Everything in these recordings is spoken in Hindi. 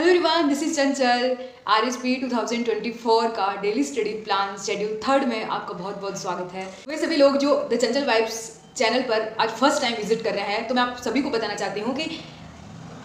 Hello everyone, this is Chanchal. RSP 2024 का डेली स्टडी प्लान शेड्यूल 3 में आपका बहुत बहुत स्वागत है। वे सभी लोग जो द चंचल वाइब्स चैनल पर आज फर्स्ट टाइम विजिट कर रहे हैं, तो मैं आप सभी को बताना चाहती हूँ कि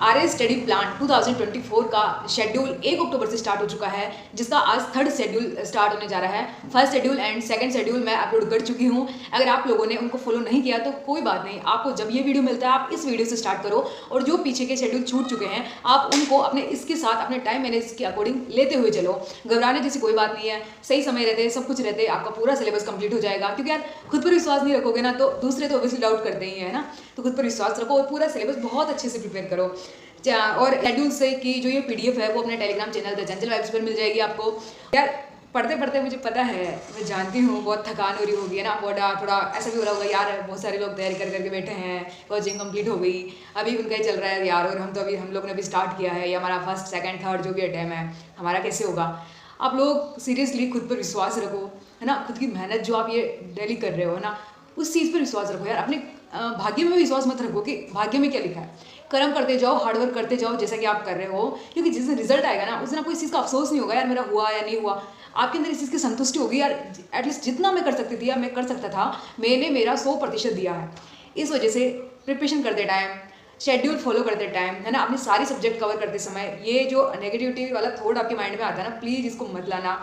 आरएस स्टडी प्लान 2024 का शेड्यूल 1 अक्टूबर से स्टार्ट हो चुका है, जिसका आज 3rd शेड्यूल स्टार्ट होने जा रहा है। First schedule and second schedule मैं अपलोड कर चुकी हूँ। अगर आप लोगों ने उनको फॉलो नहीं किया तो कोई बात नहीं, आपको जब ये वीडियो मिलता है आप इस वीडियो से स्टार्ट करो, और जो पीछे के शेड्यूल छूट चुके हैं आप उनको अपने इसके साथ अपने टाइम मैनेज के अकॉर्डिंग लेते हुए चलो। घबराने जैसी कोई बात नहीं है, सही समय रहते सब कुछ रहते आपका पूरा सिलेबस कंप्लीट हो जाएगा। क्योंकि यार खुद पर विश्वास नहीं रखोगे ना तो दूसरे तो ऑब्वियसली डाउट करते ही है ना, तो खुद पर विश्वास रखो और पूरा सिलेबस बहुत अच्छे से प्रिपेयर करो। और शेड्यूल से की जो ये पीडीएफ है वो अपने Telegram channel the Chanchal vibes पर मिल जाएगी आपको। यार पढ़ते पढ़ते मुझे पता है, मैं जानती हूँ बहुत थकान हो रही होगी है ना, बहुत थोड़ा ऐसा भी हो रहा होगा यार, बहुत सारे लोग तैयारी करके बैठे हैं, कोचिंग कंप्लीट हो गई, अभी उनका ही चल रहा है यार, और हम लोग ने अभी स्टार्ट किया है, या हमारा फर्स्ट सेकंड थर्ड जो भी टाइम है हमारा कैसे होगा। आप लोग सीरियसली खुद पर विश्वास रखो है ना, खुद की मेहनत जो आप ये डेली कर रहे हो ना उस चीज़ पर विश्वास रखो यार। अपने भाग्य में विश्वास मत रखो कि भाग्य में क्या लिखा है। कर्म करते जाओ, हार्डवर्क करते जाओ जैसा कि आप कर रहे हो, क्योंकि जिस दिन रिजल्ट आएगा ना उस दिन आपको इस चीज़ का अफसोस नहीं होगा यार मेरा हुआ या नहीं हुआ। आपके अंदर इस चीज़ की संतुष्टि होगी यार, एटलीस्ट जितना मैं कर सकती थी या मैं कर सकता था मैंने मेरा 100% दिया है। इस वजह से प्रिपरेशन करते टाइम, शेड्यूल फॉलो करते टाइम है ना, अपनी सारी सब्जेक्ट कवर करते समय ये जो नेगेटिविटी वाला थॉट आपके माइंड में आता है ना, प्लीज़ इसको मत लाना।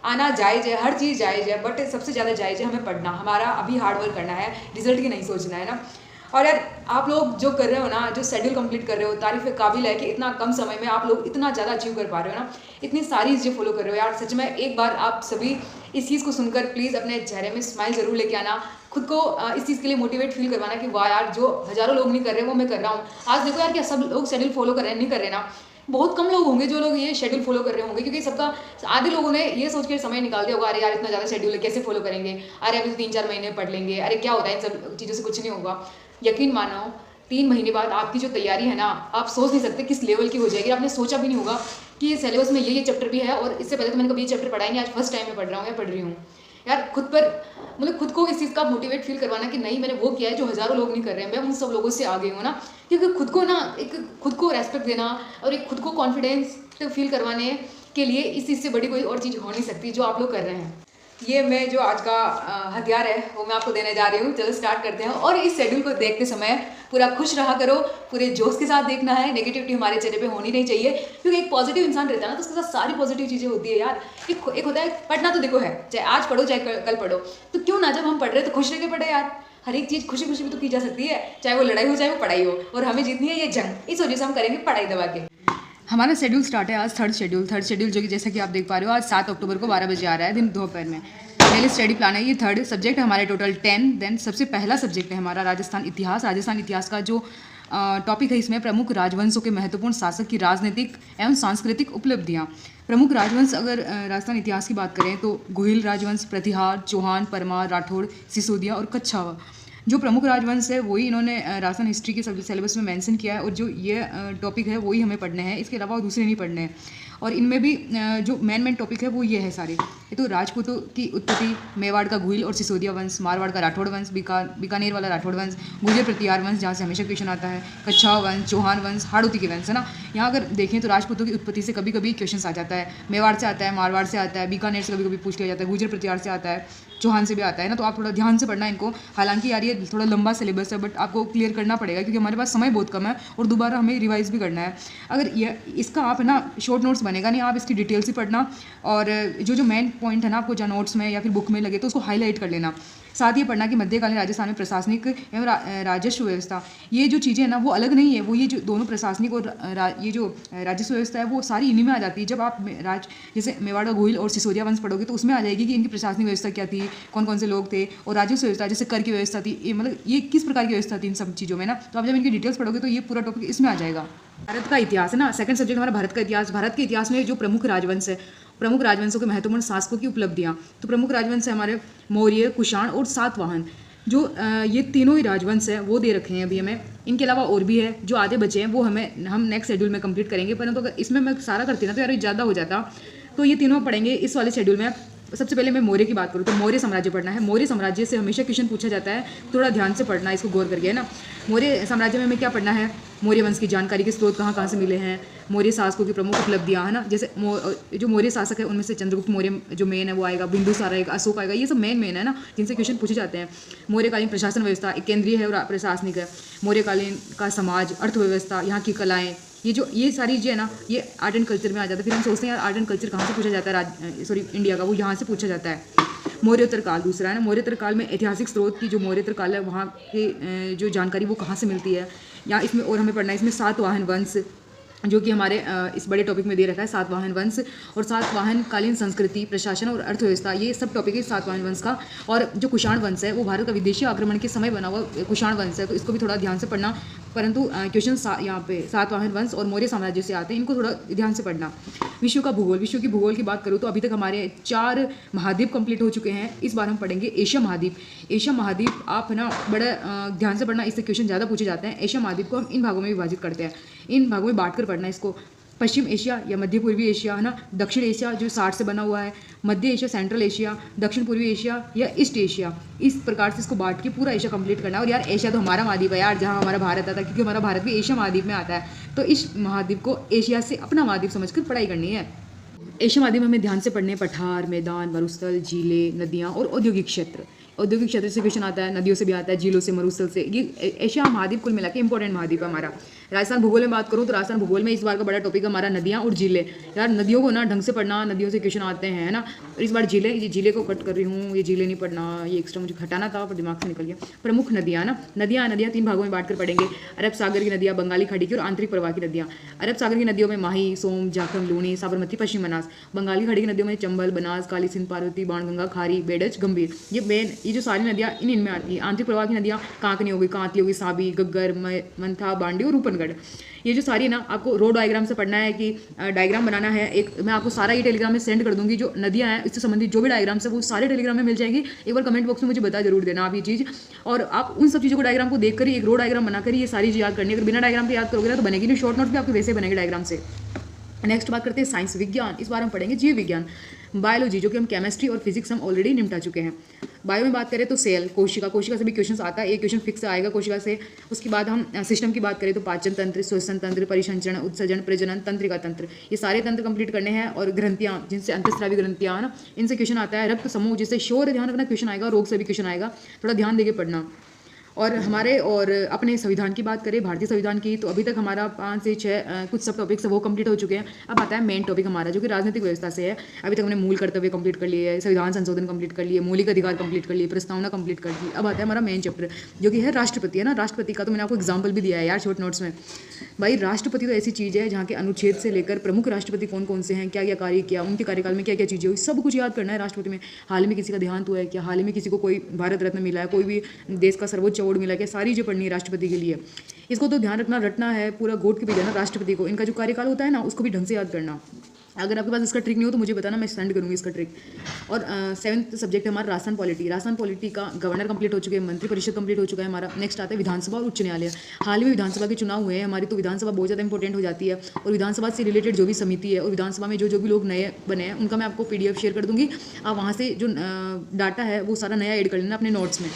आना जायज़ है, हर चीज़ जायज़ है, बट सबसे ज़्यादा जायज़ है हमें पढ़ना, हमारा अभी हार्ड वर्क करना है, रिजल्ट की नहीं सोचना है ना। और यार आप लोग जो कर रहे हो ना, जो शेड्यूल कंप्लीट कर रहे हो, तारीफ के काबिल है कि इतना कम समय में आप लोग इतना ज़्यादा अचीव कर पा रहे हो ना, इतनी सारी चीज़ें फॉलो कर रहे हो यार। सच में एक बार आप सभी इस चीज़ को सुनकर प्लीज़ अपने चेहरे में स्माइल ज़रूर लेके आना, खुद को इस चीज़ के लिए मोटिवेट फील करवाना कि वाह यार जो हज़ारों लोग नहीं कर रहे वो मैं कर रहा हूँ। आज देखो यार क्या सब लोग शेड्यूल फॉलो कर रहे हैं, नहीं कर रहे ना, बहुत कम लोग होंगे जो लोग ये शेड्यूल फॉलो कर रहे होंगे, क्योंकि सबका आधे लोगों ने ये सोच के समय निकाल दिया होगा अरे यार इतना ज़्यादा शेड्यूल है कैसे फॉलो करेंगे, अरे अभी तो 3-4 महीने पढ़ लेंगे, अरे क्या होता है इन सब चीज़ों से कुछ नहीं होगा। यकीन मानो 3 महीने बाद आपकी जो तैयारी है ना, आप सोच नहीं सकते किस लेवल की हो जाएगी। आपने सोचा भी नहीं होगा कि ये सिलेबस में ये चैप्टर भी है, और इससे पहले तो मैंने कभी ये चैप्टर पढ़ा ही नहीं, आज फर्स्ट टाइम में पढ़ रहा हूँ या पढ़ रही हूँ यार। खुद पर मतलब खुद को इस चीज़ का मोटिवेट फील करवाना कि नहीं मैंने वो किया है जो हज़ारों लोग नहीं कर रहे हैं, मैं उन सब लोगों से आ गई हूँ ना। क्योंकि खुद को ना एक खुद को रेस्पेक्ट देना और एक खुद को कॉन्फिडेंस फील करवाने के लिए इस चीज़ से बड़ी कोई और चीज़ हो नहीं सकती जो आप लोग कर रहे हैं। ये मैं जो आज का हथियार है वो मैं आपको देने जा रही हूँ। चलो स्टार्ट करते हैं। और इस शेड्यूल को देखते समय पूरा खुश रहा करो, पूरे जोश के साथ देखना है, नेगेटिविटी हमारे चेहरे पे होनी नहीं चाहिए, क्योंकि एक पॉजिटिव इंसान रहता है ना तो उसके साथ सारी पॉजिटिव चीज़ें होती है यार। एक होता है पढ़ना, तो देखो है चाहे आज पढ़ो चाहे कल पढ़ो, तो क्यों ना जब हम पढ़ रहे तो खुश रह के पढ़े यार। हर एक चीज़ खुशी खुशी भी तो की जा सकती है, चाहे वो लड़ाई हो चाहे वो पढ़ाई हो, और हमें जीतनी है ये जंग, इस वजह से हम करेंगे पढ़ाई दबा के। हमारा शेड्यूल स्टार्ट है आज थर्ड शेड्यूल जो कि जैसा कि आप देख पा रहे हो आज 7 अक्टूबर को 12 बजे आ रहा है दिन दोपहर में। डेली स्टडी प्लान है, ये 3rd सब्जेक्ट है हमारे, टोटल 10। देन सबसे पहला सब्जेक्ट है हमारा राजस्थान इतिहास का जो टॉपिक है इसमें प्रमुख राजवंशों के महत्वपूर्ण शासक की राजनीतिक एवं सांस्कृतिक उपलब्धियाँ। प्रमुख राजवंश, अगर राजस्थान इतिहास की बात करें तो गोहिल राजवंश, प्रतिहार, चौहान, परमार, राठौड़, सिसोदिया और कच्छावा। जो प्रमुख राजवंश है वही इन्होंने राजस्थान हिस्ट्री के सिलेबस में मेंशन किया है, और जो ये टॉपिक है वही हमें पढ़ने हैं, इसके अलावा दूसरे नहीं पढ़ने हैं। और इनमें भी जो मेन टॉपिक है वो ये है सारे। ये तो राजपूतों की उत्पत्ति, मेवाड़ का गोहिल और सिसोदिया वंश, मारवाड़ का राठौड़ वंश, बीकानेर वाला राठौड़ वंश, गुर्जर प्रतिहार वंश जहाँ से हमेशा क्वेश्चन आता है, कच्छावा वंश, चौहान वंश, हाड़ौती के वंश है ना। यहाँ अगर देखें तो राजपूतों की उत्पत्ति से कभी कभी क्वेश्चन आ जाता है, मेवाड़ से आता है, मारवाड़ से आता है, बीकानेर से कभी कभी पूछ लिया जाता है, गुर्जर प्रतिहार से आता है, चौहान से भी आता है ना। तो आप थोड़ा ध्यान से पढ़ना इनको। हालांकि यार ये थोड़ा लंबा सिलेबस है, बट आपको क्लियर करना पड़ेगा क्योंकि हमारे पास समय बहुत कम है और दोबारा हमें रिवाइज भी करना है। अगर ये इसका आप है ना शॉर्ट नोट्स बनेगा नहीं, आप इसकी डिटेल्स ही पढ़ना, और जो मेन पॉइंट है ना आपको जहाँ नोट्स में या फिर बुक में लगे तो उसको हाईलाइट कर लेना। साथ ही पढ़ना कि मध्यकालीन राजस्थान में प्रशासनिक एवं राजस्व व्यवस्था, ये जो चीज़ें हैं ना वो अलग नहीं है, वो ये जो दोनों प्रशासनिक और ये जो राजस्व व्यवस्था है वो सारी इन्हीं में आ जाती है। जब आप जैसे मेवाड़ का गोहिल और सिसोदिया वंश पढ़ोगे तो उसमें आ जाएगी कि इनकी प्रशासनिक व्यवस्था क्या थी, कौन कौन से लोग थे, और राजस्व व्यवस्था जैसे कर की व्यवस्था थी, ये मतलब ये किस प्रकार की व्यवस्था थी इन सब चीज़ों में ना। तो आप जब इनकी डिटेल्स पढ़ोगे तो ये पूरा टॉपिक इसमें आ जाएगा। भारत का इतिहास है ना, सेकंड सब्जेक्ट हमारा भारत का इतिहास। भारत के इतिहास में जो प्रमुख राजवंश है, प्रमुख राजवंशों के महत्वपूर्ण शासकों की उपलब्धियाँ। तो प्रमुख राजवंश है हमारे मौर्य, कुषाण और सातवाहन। जो ये तीनों ही राजवंश है वो दे रखे हैं अभी हमें। इनके अलावा और भी है जो आधे बचे हैं वो हम नेक्स्ट शेड्यूल में कंप्लीट करेंगे, परंतु अगर इसमें मैं सारा करती ना तो यार ज़्यादा हो जाता। तो ये तीनों पढ़ेंगे इस वाले शेड्यूल में। सबसे पहले मैं मौर्य की बात करूँ तो मौर्य साम्राज्य पढ़ना है। मौर्य साम्राज्य से हमेशा क्वेश्चन पूछा जाता है, थोड़ा ध्यान से पढ़ना इसको गौर करके है ना। मौर्य साम्राज्य में हमें क्या पढ़ना है, मौर्य वंश की जानकारी के स्रोत कहाँ कहाँ से मिले हैं, मौर्य शासकों की प्रमुख उपलब्धियाँ, है ना, जैसे जो मौर्य शासक है उनमें से चंद्रगुप्त मौर्य जो मेन है वो आएगा, बिंदुसार आएगा, अशोक आएगा, ये सब मेन है ना, जिनसे क्वेश्चन पूछे जाते हैं। मौर्यकालीन प्रशासन व्यवस्था एक केंद्रीय है और प्रशासनिक है। मौर्यकालीन का समाज, अर्थव्यवस्था, यहाँ की कलाएँ, ये सारी चीज़ें है ना, ये आर्ट एंड कल्चर में आ जाता है। फिर हम सोचते हैं यार आर्ट एंड कल्चर कहाँ से पूछा जाता है, इंडिया का, वो यहाँ से पूछा जाता है। मौर्योत्तर काल दूसरा है ना, मौर्योत्तर काल में ऐतिहासिक स्रोत की जो मौर्योत्तर काल है वहाँ के जो जानकारी वो कहाँ से मिलती है, या इसमें और हमें पढ़ना है इसमें सातवाहन वंश, जो कि हमारे इस बड़े टॉपिक में दे रखा है, सातवाहन वंश और सातवाहन कालीन संस्कृति, प्रशासन और अर्थव्यवस्था, ये सब टॉपिक है सातवाहन वंश का। और जो कुषाण वंश है वो भारत का विदेशी आक्रमण के समय बना हुआ कुषाण वंश है, तो इसको भी थोड़ा ध्यान से पढ़ना। परंतु क्वेश्चन यहाँ पे सातवाहन वंश और मौर्य साम्राज्य से आते हैं, इनको थोड़ा ध्यान से पढ़ना। विश्व का भूगोल, विश्व की भूगोल की बात करूँ तो अभी तक हमारे 4 महाद्वीप कंप्लीट हो चुके हैं। इस बार हम पढ़ेंगे एशिया महाद्वीप। एशिया महाद्वीप आप है ना बड़ा ध्यान से पढ़ना, इससे क्वेश्चन ज़्यादा पूछे जाते हैं। एशिया महाद्वीप को हम इन भागों में विभाजित करते हैं, इन भागों में बांट कर पढ़ना है इसको। पश्चिम एशिया या मध्य पूर्वी एशिया, है ना, दक्षिण एशिया जो 60 से बना हुआ है, मध्य एशिया, सेंट्रल एशिया, दक्षिण पूर्वी एशिया या ईस्ट एशिया, इस प्रकार से इसको बांट के पूरा एशिया कंप्लीट करना है। और यार एशिया तो हमारा महाद्वीप है यार, जहाँ हमारा भारत आता है, क्योंकि हमारा भारत भी एशिया महाद्वीप में आता है, तो इस महाद्वीप को एशिया से अपना महाद्वीप समझकर पढ़ाई करनी है। एशिया महाद्वीप में हमें ध्यान से पढ़ने पठार, मैदान, मरुस्थल, झीलें, नदियाँ और औद्योगिक क्षेत्र। औद्योगिक क्षेत्र से क्वेश्चन आता है, नदियों से भी आता है, झीलों से, मरुस्थल से। ये एशिया महाद्वीप कुल मिला के इंपॉर्टेंट महाद्वीप है हमारा। राजस्थान भूगोल में बात करूँ तो राजस्थान भूगोल में इस बार का बड़ा टॉपिक है हमारा नदियाँ और झीलें। यार नदियों को ना ढंग से पढ़ना, नदियों से क्वेश्चन आते हैं, है ना। और इस बार झीलें, ये झीलें को कट कर रही हूँ, ये झीलें नहीं पढ़ना, ये एक्स्ट्रा मुझे हटाना था पर दिमाग से निकल गया। प्रमुख नदियाँ ना, नदियाँ 3 भागों में बांट कर पढ़ेंगे। अरब सागर की नदियाँ, बंगाली खाड़ी की और आंतरिक प्रवाह की नदियाँ। अरब सागर की नदियों में माही, सोम, जाखम, लूनी, साबरमती, पश्चिम बनास। बंगाली खाड़ी की नदियों में चंबल, बनास, काली सिंध, पार्वती, बाणगंगा, खारी, बेडज, गंभीर। ये जो सारी नदियाँ इनमें आती है। आंतरिक प्रवाह की नदियाँ कांकनी होगी, कांतली होगी, साबी, गग्गर, मंथा, बांडी और रूपनगढ़। ये जो सारी ना आपको रो डायग्राम से पढ़ना है कि डायग्राम बनाना है एक, मैं आपको सारा ये टेलीग्राम में सेंड कर दूंगी। जो नदियाँ हैं इससे संबंधित जो भी डायग्राम है वो सारे टेलीग्राम में मिल जाएगी। एक बार कमेंट बॉक्स में मुझे बता जरूर देना आप ये चीज़। और आप उन सब चीज़ों को डायग्राम को देखकर ही एक रो डायग्राम बनाकर ये सारी चीज़ याद करनी है। अगर बिना डायग्राम के याद करोगे ना तो बनेगी नहीं, शॉर्ट नोट भी आपके वैसे बनेंगे डायग्राम से। नेक्स्ट बात करते हैं साइंस, विज्ञान। इस बार हम पढ़ेंगे जीव विज्ञान, बायोलॉजी, जो कि हम केमिस्ट्री और फिजिक्स हम ऑलरेडी निपटा चुके हैं। बायो में बात करें तो सेल, कोशिका, कोशिका से भी क्वेश्चन आता है, एक क्वेश्चन फिक्स आएगा कोशिका से। उसके बाद हम सिस्टम की बात करें तो पाचन तंत्र, श्वसन तंत्र, परिसंचरण, उत्सर्जन, प्रजनन, तंत्रिका तंत्र, ये सारे तंत्र कंप्लीट करने हैं। और ग्रंथियाँ, जिनसे अंतःस्रावी ग्रंथियाँ, है ना, इनसे क्वेश्चन आता है। रक्त समूह, जिससे शोर ध्यान रखना क्वेश्चन आएगा, रोग से भी क्वेश्चन आएगा, थोड़ा ध्यान देके पढ़ना। और हमारे और अपने संविधान की बात करें, भारतीय संविधान की, तो अभी तक हमारा 5 से 6 कुछ सब टॉपिक्स वो कंप्लीट हो चुके हैं। अब आता है मेन टॉपिक हमारा, जो कि राजनीतिक व्यवस्था से है। अभी तक हमने मूल कर्तव्य कंप्लीट कर लिए, संविधान संशोधन कंप्लीट कर लिए, मौलिक अधिकार कंप्लीट कर लिए, प्रस्तावना कंप्लीट कर ली। अब आता है हमारा मेन चैप्टर, जो कि है राष्ट्रपति, है ना। राष्ट्रपति का तो मैंने आपको एग्जाम्पल भी दिया है यार शॉर्ट नोट्स में। भाई राष्ट्रपति तो ऐसी चीज़ है जहाँ के अनुच्छेद से लेकर प्रमुख राष्ट्रपति कौन कौन से हैं, क्या क्या कार्य किया, उनके कार्यकाल में क्या क्या चीज़ें हुई, सब कुछ याद करना है राष्ट्रपति में। हाल ही में किसी का देहांत हुआ है क्या, हाल ही में किसी को कोई भारत रत्न मिला है, कोई भी देश का सर्वोच्च अवार्ड मिला है क्या, सारी पढ़नी है राष्ट्रपति के लिए। इसको तो ध्यान रटना है, पूरा गोट के भी जाना राष्ट्रपति को। इनका जो कार्यकाल होता है ना उसको भी ढंग से याद करना। अगर आपके पास इसका ट्रिक नहीं हो तो मुझे बताना, मैं सेंड करूंगी इसका ट्रिक। और 7th सब्जेक्ट है हमारा राजस्थान पॉलिटी। राजस्थान पॉलिटी का गवर्नर कंप्लीट हो चुके हैं, मंत्री परिषद कंप्लीट हो चुका है हमारा। नेक्स्ट आता है विधानसभा और उच्च न्यायालय। हाल ही में विधानसभा के चुनाव हुए हैं हमारी, तो विधानसभा बहुत ज़्यादा इंपॉर्टेंट हो जाती है। और विधानसभा से रिलेटेड जो भी समिति है और विधानसभा में जो भी लोग नए बने हैं उनका मैं आपको PDF शेयर कर दूंगी। आप वहाँ से जो डाटा है वो सारा नया ऐड कर लेना अपने नोट्स में।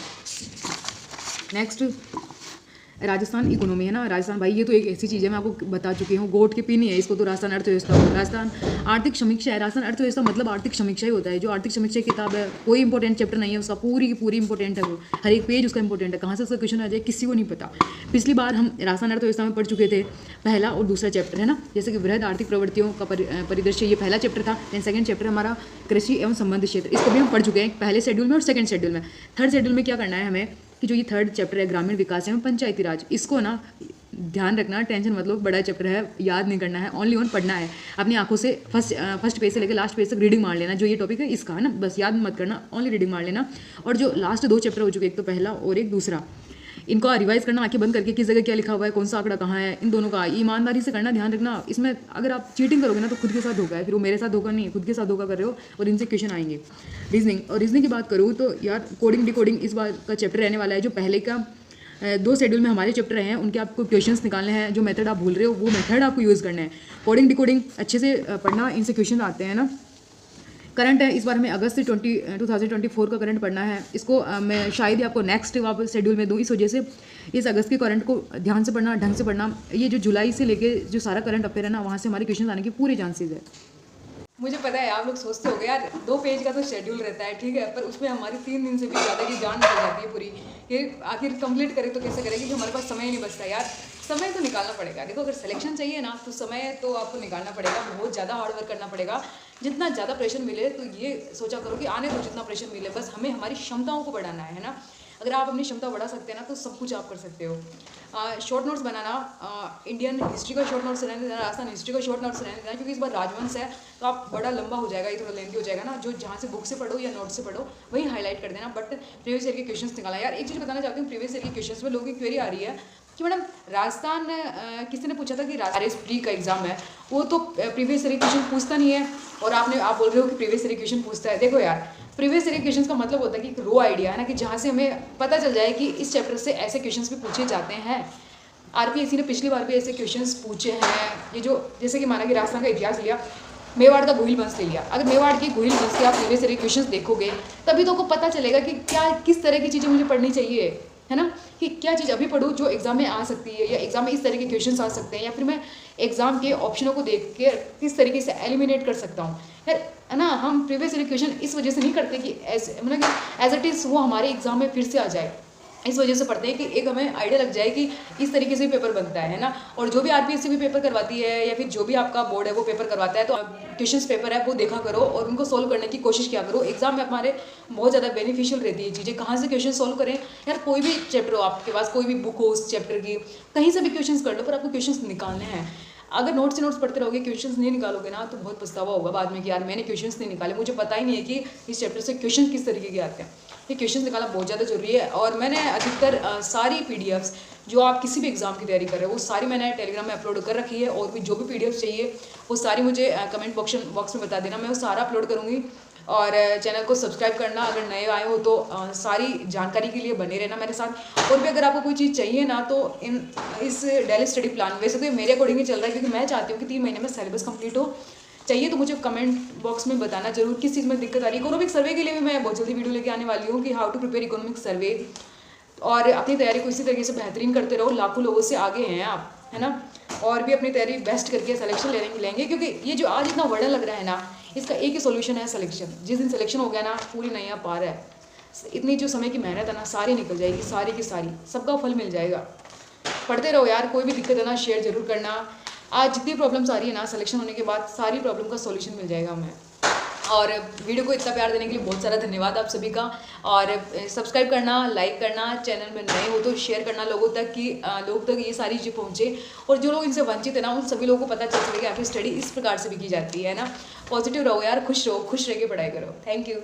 नेक्स्ट राजस्थान इकोनॉमी, है ना। राजस्थान भाई ये तो एक ऐसी चीज़ है, मैं आपको बता चुकी हूँ, गोट की पीनी है इसको तो। राजस्थान अर्थव्यवस्था, राजस्थान आर्थिक समीक्षा है। राजस्थान अर्थव्यवस्था मतलब आर्थिक समीक्षा ही होता है। जो आर्थिक समीक्षा की किताब है, कोई इंपॉर्टेंट चैप्टर नहीं है उसका, पूरी की पूरी इंपॉर्टेंट है वो, हर एक पेज उसका इंपॉर्टेंट है। कहाँ से उसका क्वेश्चन आ जाए किसी को नहीं पता। पिछली बार हम राजस्थान अर्थव्यवस्था में पढ़ चुके थे पहला और दूसरा चैप्टर, है ना। जैसे कि वृहद आर्थिक प्रवृत्तियों का परिदृश्य, ये पहला चैप्टर था। देन सेकंड चैप्टर हमारा कृषि एवं संबंध क्षेत्र, इसको भी हम पढ़ चुके हैं पहले शेड्यूल में और सेकंड शेड्यूल में। थर्ड शेड्यूल में क्या करना है हमें कि जो ये थर्ड चैप्टर है ग्रामीण विकास एवं पंचायती राज, इसको ना ध्यान रखना, टेंशन मतलब बड़ा चैप्टर है, याद नहीं करना है, ओनली पढ़ना है अपनी आंखों से। फर्स्ट पेज से लेकर लास्ट पेज तक रीडिंग मार लेना। जो ये टॉपिक है इसका, है ना, बस याद मत करना, ओनली रीडिंग मार लेना। और जो लास्ट 2 चैप्टर हो चुके, एक तो पहला और एक दूसरा, इनको रिवाइज करना आंखें बंद करके, किस जगह क्या लिखा हुआ है, कौन सा आंकड़ा कहाँ है, इन दोनों का ईमानदारी से करना, ध्यान रखना। इसमें अगर आप चीटिंग करोगे ना तो खुद के साथ धोखा है, फिर वो मेरे साथ धोखा नहीं है, खुद के साथ धोखा कर रहे हो। और इनसे क्वेश्चन आएंगे। रीजनिंग की बात करूँ तो यार कोडिंग डिकोडिंग इस बार का चैप्टर रहने वाला है। जो पहले का 2 शेड्यूल में हमारे चैप्टर हैं उनके आपको क्वेश्चंस निकालने हैं। जो मेथड आप भूल रहे हो वो मेथड आपको यूज़ करना है। कोडिंग डिकोडिंग अच्छे से पढ़ना, इनसे क्वेश्चन आते हैं ना। करंट है, इस बार हमें अगस्त से 2024 का करंट पढ़ना है। इसको मैं शायद ही आपको नेक्स्ट वापस शेड्यूल में दूँ, इस वजह से इस अगस्त के करंट को ध्यान से पढ़ना, ढंग से पढ़ना। ये जो जुलाई से लेके जो सारा करंट अफेयर है ना, वहाँ से हमारे क्वेश्चन आने की पूरी चांसेस है। मुझे पता है आप लोग सोचते होंगे यार 2 पेज का तो शेड्यूल रहता है, ठीक है, पर उसमें हमारी 3 दिन से भी ज़्यादा की जान निकल जाती है पूरी, कि आखिर कंप्लीट करें तो कैसे करें, क्योंकि हमारे पास समय ही नहीं बचता यार। समय तो निकालना पड़ेगा। देखो, अगर सिलेक्शन चाहिए ना तो समय तो आपको निकालना पड़ेगा, बहुत ज़्यादा हार्ड वर्क करना पड़ेगा। जितना ज़्यादा प्रेशर मिले तो ये सोचा करो कि आने दो जितना प्रेशर मिले, बस हमें हमारी क्षमताओं को बढ़ाना है ना। अगर आप अपनी क्षमता बढ़ा सकते हैं ना तो सब कुछ आप कर सकते हो। शॉर्ट नोट्स बनाना, इंडियन हिस्ट्री का शॉर्ट नोट्स रहने देना, राजस्थान हिस्ट्री का शॉर्ट नोट्स रहने देना, क्योंकि इस बार राजवंश है तो आप बड़ा लंबा हो जाएगा, ये थोड़ा लेंथी हो जाएगा ना। जो जहाँ से बुक से पढ़ो या नोट से पढ़ो वही हाईलाइट कर देना, बट प्रीवियस ईयर के क्वेश्चंस निकाला। यार एक चीज़ बताना चाहती हूँ, प्रीवियस ईयर के क्वेश्चंस में लोगों की क्वेरी आ रही है कि मैडम राजस्थान, किसी ने पूछा था कि RSP का एग्जाम है, वो तो प्रीवियस ईयर क्वेश्चन पूछता नहीं है, और आप बोल रहे हो कि प्रीवियस ईयर क्वेश्चन पूछता है। देखो यार, प्रीवियस ईयर क्वेश्चंस का मतलब होता है कि एक रो आइडिया है ना, कि जहाँ से हमें पता चल जाए कि इस चैप्टर से ऐसे क्वेश्चंस भी पूछे जाते हैं। RPSC ने पिछली बार भी ऐसे क्वेश्चंस पूछे हैं। ये जो जैसे कि माना कि राजस्थान का इतिहास लिया, मेवाड़ का गोहिल वंश ले लिया, अगर मेवाड़ की गोहिल वंश के आप प्रीवियस ईयर क्वेश्चंस देखोगे तभी तो आपको पता चलेगा कि क्या किस तरह की चीज़ें मुझे पढ़नी चाहिए, है ना, कि क्या चीज़ अभी पढ़ूँ जो एग्जाम में आ सकती है, या एग्जाम में इस तरह के क्वेश्चंस आ सकते हैं, या फिर मैं एग्जाम के ऑप्शनों को देख के किस तरीके से एलिमिनेट कर सकता हूँ। यार है ना, हम प्रीवियस ईयर क्वेश्चन इस वजह से नहीं करते कि मतलब कि एज इट इज़ वो हमारे एग्जाम में फिर से आ जाए, इस वजह से पढ़ते हैं कि एक हमें आइडिया लग जाए कि इस तरीके से पेपर बनता है ना। और जो भी RPSC भी पेपर करवाती है, या फिर जो भी आपका बोर्ड है वो पेपर करवाता है, तो क्वेश्चंस पेपर है वो देखा करो और उनको सोल्व करने की कोशिश किया करो। एग्जाम में हमारे बहुत ज़्यादा बेनिफिशियल रहती है चीज़ें। कहाँ से क्वेश्चन सोल्व करें यार, कोई भी चैप्टर हो आपके पास, कोई भी बुक हो उस चैप्टर की, कहीं से भी क्वेश्चन कर लो, पर आपको क्वेश्चन निकालने हैं। अगर नोट्स से नोट्स पढ़ते रहोगे, क्वेश्चंस नहीं निकालोगे ना, तो बहुत पछतावा होगा बाद में कि यार मैंने क्वेश्चंस नहीं निकाले, मुझे पता ही नहीं है कि इस चैप्टर से क्वेश्चन किस तरीके के आते हैं। ये क्वेश्चंस निकालना बहुत ज़्यादा जरूरी है। और मैंने अधिकतर सारी PDFs जो आप किसी भी एग्जाम की तैयारी कर रहे हो वो सारी मैंने टेलीग्राम में अपलोड कर रखी है, और भी जो भी PDFs चाहिए वो सारी मुझे कमेंट बॉक्स में बता देना, मैं वो सारा अपलोड करूँगी। और चैनल को सब्सक्राइब करना, अगर नए आए हो तो सारी जानकारी के लिए बने रहना मेरे साथ। और भी अगर आपको कोई चीज़ चाहिए ना तो इस डेली स्टडी प्लान, वैसे तो ये मेरे अकॉर्डिंग ही चल रहा है, क्योंकि मैं चाहती हूँ कि 3 महीने में सिलेबस कंप्लीट हो। चाहिए तो मुझे कमेंट बॉक्स में बताना जरूर किस चीज़ में दिक्कत आ रही है। इकोनॉमिक सर्वे के लिए भी मैं बहुत जल्दी वीडियो लेके आने वाली हूँ कि how to prepare economic survey, और अपनी तैयारी को इसी तरीके से बेहतरीन करते रहो। लाखों लोगों से आगे हैं आप, है ना, और भी अपनी तैयारी बेस्ट करके सिलेक्शन लेंगे, क्योंकि ये जो आज इतना वर्डन लग रहा है ना, इसका एक ही सोल्यूशन है, सिलेक्शन। जिस दिन सिलेक्शन हो गया ना, पूरी नैया पार है। इतनी जो समय की मेहनत है ना, सारी निकल जाएगी, सारी की सारी, सबका फल मिल जाएगा। पढ़ते रहो यार, कोई भी दिक्कत है ना शेयर जरूर करना। आज जितनी प्रॉब्लम्स आ रही है ना, सिलेक्शन होने के बाद सारी प्रॉब्लम का सोल्यूशन मिल जाएगा हमें। और वीडियो को इतना प्यार देने के लिए बहुत सारा धन्यवाद आप सभी का। और सब्सक्राइब करना, लाइक करना, चैनल में नए हो तो शेयर करना लोगों तक, कि लोग तक ये सारी चीज़ें पहुँचे, और जो लोग इनसे वंचित है ना उन सभी लोगों को पता चल सके कि आखिर स्टडी इस प्रकार से भी की जाती है ना। पॉजिटिव रहो यार, खुश रहो, खुश रह के पढ़ाई करो। Thank you.